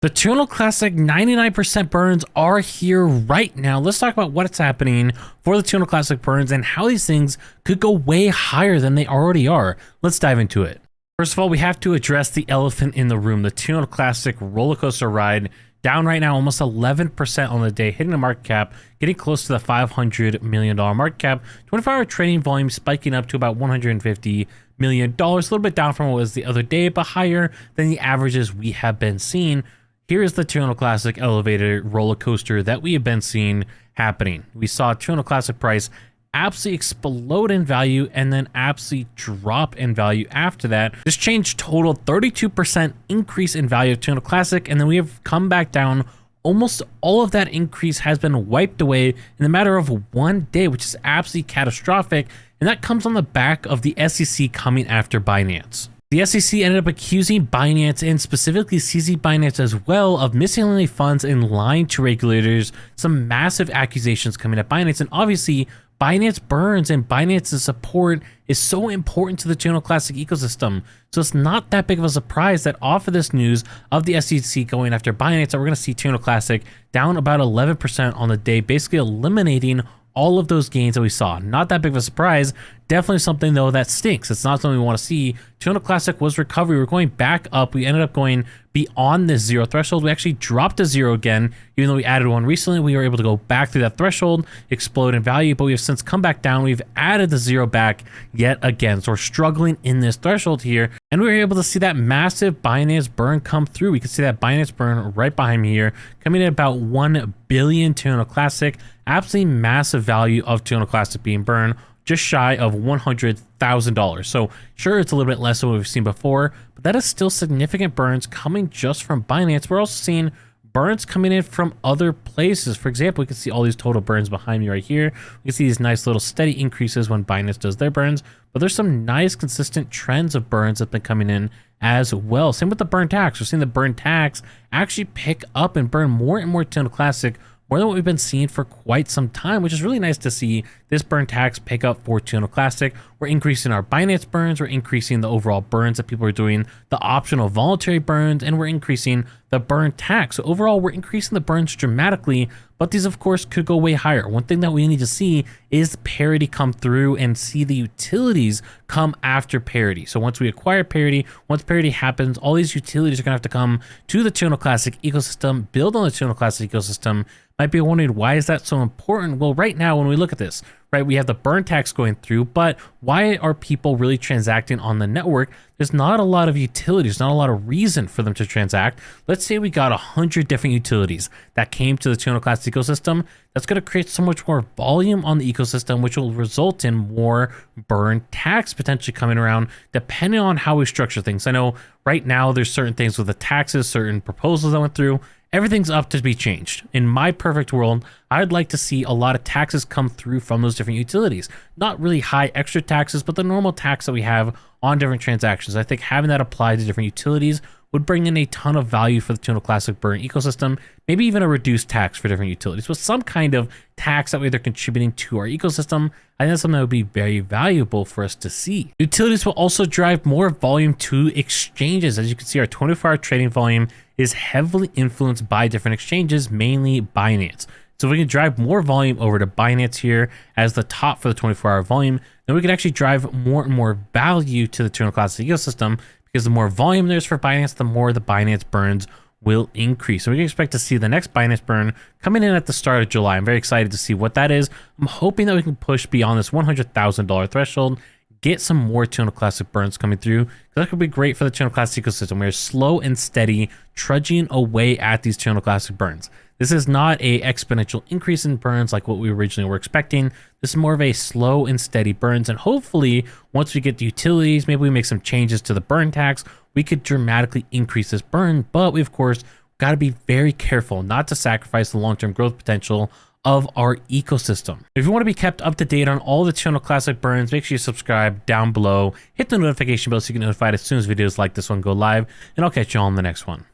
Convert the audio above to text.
The Tunnel Classic 99% burns are here right now. Let's talk about what's happening for the Tunnel Classic burns and how these things could go way higher than they already are. Let's dive into it. First of all, we have to address the elephant in the room, the Tunnel Classic roller coaster ride. Down right now, almost 11% on the day, hitting the market cap, getting close to the $500 million market cap. 24-hour trading volume spiking up to about $150 million, a little bit down from what was the other day, but higher than the averages we have been seeing. Here is the Tunnel Classic elevator roller coaster that we have been seeing happening. We saw Tunnel Classic price absolutely explode in value and then absolutely drop in value after that. This change totaled 32% increase in value of Tunnel Classic, and then we have come back down. Almost all of that increase has been wiped away in the matter of one day, which is absolutely catastrophic, and that comes on the back of the SEC coming after Binance. The SEC ended up accusing Binance, and specifically CZ Binance as well, of mishandling funds and lying to regulators. Some massive accusations coming at Binance, and obviously Binance burns and Binance's support is so important to the Tunnel Classic ecosystem. So it's not that big of a surprise that off of this news of the SEC going after Binance, that we're going to see Tunnel Classic down about 11% on the day, basically eliminating all of those gains that we saw. Not that big of a surprise. Definitely something though that stinks. It's not something we want to see. Tunnel Classic was recovery. We're going back up. We ended up going beyond this zero threshold. We actually dropped to zero again, even though we added one recently. We were able to go back through that threshold, explode in value, but we have since come back down. We've added the zero back yet again. So we're struggling in this threshold here, and we were able to see that massive Binance burn come through. We can see that Binance burn right behind me here, coming in about 1 billion Tunnel Classic. Absolutely massive value of Tunnel Classic being burned, just shy of $100,000. So sure, it's a little bit less than what we've seen before, but that is still significant burns coming just from Binance. We're also seeing burns coming in from other places. For example, we can see all these total burns behind me right here. We can see these nice little steady increases when Binance does their burns, but there's some nice consistent trends of burns that have been coming in as well. Same with the burn tax. We're seeing the burn tax actually pick up and burn more and more Tunnel Classic, more than what we've been seeing for quite some time, which is really nice to see this burn tax pick up for Tunnel Classic. We're increasing our Binance burns, we're increasing the overall burns that people are doing, the optional voluntary burns, and we're increasing the burn tax. So overall, we're increasing the burns dramatically, but these of course could go way higher. One thing that we need to see is parity come through and see the utilities come after parity. So once we acquire parity, once parity happens, all these utilities are gonna have to come to the Tunnel Classic ecosystem, build on the Tunnel Classic ecosystem. Might be wondering, why is that so important? Well, right now when we look at this, right, we have the burn tax going through, but why are people really transacting on the network? There's not a lot of utilities, not a lot of reason for them to transact. Let's say we got 100 different utilities that came to the Tunnel Classic ecosystem. That's going to create so much more volume on the ecosystem, which will result in more burn tax potentially coming around, depending on how we structure things. I know right now there's certain things with the taxes, certain proposals that went through. Everything's up to be changed. In my perfect world, I'd like to see a lot of taxes come through from those different utilities. Not really high extra taxes, but the normal tax that we have on different transactions. I think having that applied to different utilities would bring in a ton of value for the Tunnel Classic burn ecosystem, maybe even a reduced tax for different utilities, with some kind of tax that way they're contributing to our ecosystem. I think that's something that would be very valuable for us to see. Utilities will also drive more volume to exchanges. As you can see, our 24-hour trading volume is heavily influenced by different exchanges, mainly Binance. So if we can drive more volume over to Binance here as the top for the 24-hour volume, then we can actually drive more and more value to the Tunnel Classic ecosystem, because the more volume there's for Binance, the more the Binance burns will increase. So we can expect to see the next Binance burn coming in at the start of July. I'm very excited to see what that is. I'm hoping that we can push beyond this $100,000 threshold, get some more Tunnel Classic burns coming through. That could be great for the Tunnel Classic ecosystem. We're slow and steady trudging away at these Tunnel Classic burns. This is not a exponential increase in burns like what we originally were expecting. This is more of a slow and steady burns, and hopefully once we get the utilities, maybe we make some changes to the burn tax, we could dramatically increase this burn. But we of course got to be very careful not to sacrifice the long-term growth potential of our ecosystem. If you want to be kept up to date on all the Tunnel Classic burns, make sure you subscribe down below, hit the notification bell so you get notified as soon as videos like this one go live, and I'll catch you all in the next one.